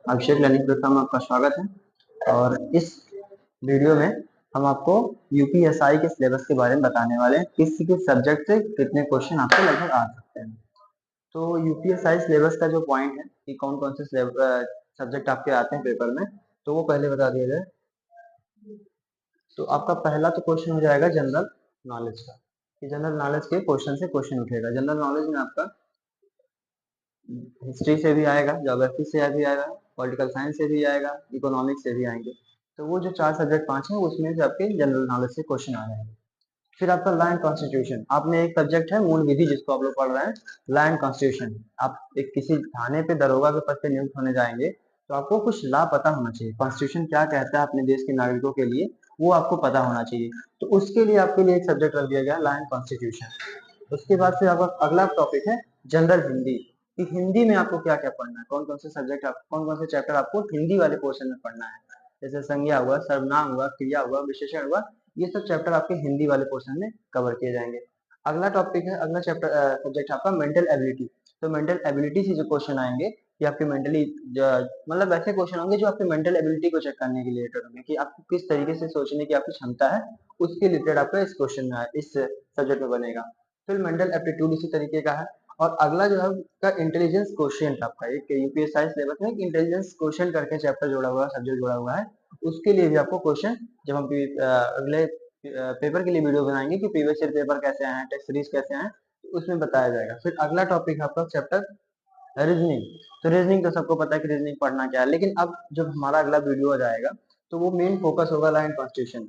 अभिषेक learning platform में आपका स्वागत है। और इस वीडियो में हम आपको यूपीएसआई के सिलेबस के बारे में बताने वाले हैं, किसी के सब्जेक्ट से कितने क्वेश्चन आपको लगभग आ सकते हैं। तो यूपीएसआई सिलेबस का जो पॉइंट है कि कौन कौन से सब्जेक्ट आपके आते हैं पेपर में, तो वो पहले बता दिया जाए। तो आपका पहला तो क्वेश्चन हो जाएगा जनरल नॉलेज का, कि जनरल नॉलेज के क्वेश्चन से क्वेश्चन उठेगा। जनरल नॉलेज में आपका हिस्ट्री से भी आएगा, ज्योग्राफी से भी आएगा, पॉलिटिकल साइंस से भी आएगा, इकोनॉमिक्स से भी आएंगे। तो वो जो 4 सब्जेक्ट 5 हैं उसमें से आपके जनरल नॉलेज से क्वेश्चन आ जाएंगे। फिर आपका लॉ एंड कॉन्स्टिट्यूशन, आपने एक सब्जेक्ट है मूल विधि जिसको आप लोग पढ़ रहे हैं, लॉ एंड कॉन्स्टिट्यूशन। आप एक किसी थाने पे दरोगा के पद पे नियुक्त होने जाएंगे तो आपको कुछ लॉ पता होना चाहिए, कॉन्स्टिट्यूशन क्या कहता है अपने देश के नागरिकों के लिए, वो आपको पता होना चाहिए। तो उसके लिए आपके लिए एक सब्जेक्ट रख दिया गया लॉ एंड कॉन्स्टिट्यूशन। उसके बाद से आपका अगला टॉपिक है जनरल हिंदी, कि हिंदी में आपको क्या क्या पढ़ना है, कौन कौन से सब्जेक्ट, कौन कौन से चैप्टर आपको हिंदी वाले पोर्शन में पढ़ना है। जैसे संज्ञा हुआ, सर्वनाम हुआ, क्रिया हुआ, विशेषण हुआ, ये सब चैप्टर आपके हिंदी वाले पोर्शन में कवर किए जाएंगे। अगला टॉपिक है, अगला चैप्टर सब्जेक्ट आपका मेंटल एबिलिटी। तो मेंटल एबिलिटी से जो क्वेश्चन आएंगे कि आपके मेंटली, मतलब ऐसे क्वेश्चन होंगे जो आपके मेंटल एबिलिटी को चेक करने के लिए रिलेटेड होंगे, कि आपको किस तरीके से सोचने की आपकी क्षमता है, उसके रिलेटेड आपका इस क्वेश्चन में इस सब्जेक्ट में बनेगा। फिर मेंटल एप्टीट्यूड इसी तरीके का है। और अगला जो है आपका इंटेलिजेंस क्वोशिएंट, आपका एक यूपीएसआई सिलेबस में इंटेलिजेंस क्वोशिएंट करके चैप्टर जोड़ा हुआ है, सब्जेक्ट जोड़ा हुआ है। उसके लिए भी आपको क्वेश्चन, जब हम अगले पेपर के लिए वीडियो बनाएंगे कि प्रीवियस ईयर पेपर कैसे आए हैं, टेस्ट सीरीज कैसे आए हैं, तो उसमें बताया जाएगा। फिर अगला टॉपिक है आपका चैप्टर रीजनिंग। तो रीजनिंग तो सबको पता है कि रीजनिंग पढ़ना क्या है, लेकिन अब जब हमारा अगला वीडियो आ जाएगा तो वो मेन फोकस होगा लॉ एंड कॉन्स्टिट्यूशन,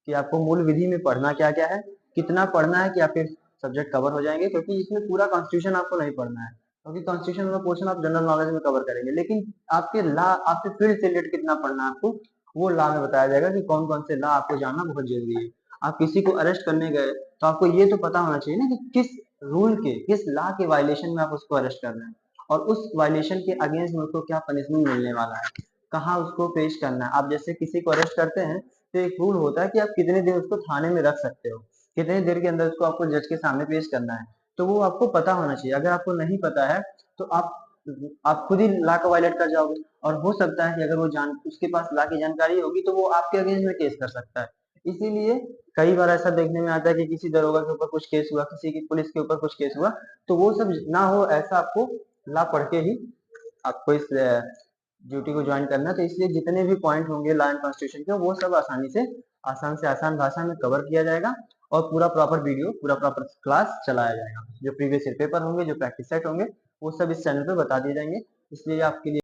कि आपको मूल विधि में पढ़ना क्या क्या है, कितना पढ़ना है कि आपके सब्जेक्ट कवर हो जाएंगे, क्योंकि इसमें पूरा कॉन्स्टिट्यूशन आपको नहीं पढ़ना है, क्योंकि कॉन्स्टिट्यूशन का पोर्शन आप जनरल नॉलेज में कवर करेंगे, लेकिन आपके लॉ, आपके फील्ड से रिलेटेड कितना पढ़ना है आपको, वो लॉ में बताया जाएगा कि कौन कौन से लॉ आपको जानना बहुत जरूरी है। आप किसी को अरेस्ट करने गए तो आपको ये तो पता होना चाहिए ना कि किस रूल के, किस लॉ के वायलेशन में आप उसको अरेस्ट कर रहे हैं, और उस वायलेशन के अगेंस्ट में उसको क्या पनिशमेंट मिलने वाला है, कहाँ उसको पेश करना है। आप जैसे किसी को अरेस्ट करते हैं तो एक रूल होता है कि आप कितने दिन उसको थाने में रख सकते हो, कितने देर के अंदर उसको आपको जज के सामने पेश करना है, तो वो आपको पता होना चाहिए। अगर आपको नहीं पता है तो आप खुद ही लॉ को वायलेट कर जाओगे, और हो सकता है कि अगर वो जान उसके पास लॉ की जानकारी होगी तो वो आपके अगेंस्ट में केस कर सकता है। इसीलिए कई बार ऐसा देखने में आता है कि किसी दरोगा के ऊपर कुछ केस हुआ, किसी की पुलिस के ऊपर कुछ केस हुआ, तो वो सब ना हो, ऐसा आपको लॉ पढ़ के ही आपको इस ड्यूटी को ज्वाइन करना है। तो इसलिए जितने भी पॉइंट होंगे लॉ एंड कॉन्स्टिट्यूशन के, वो सब आसान से आसान भाषा में कवर किया जाएगा, और पूरा प्रॉपर वीडियो, पूरा प्रॉपर क्लास चलाया जाएगा। जो प्रीवियस ईयर पेपर होंगे, जो प्रैक्टिस सेट होंगे, वो सब इस चैनल पे बता दिए जाएंगे। इसलिए आपके लिए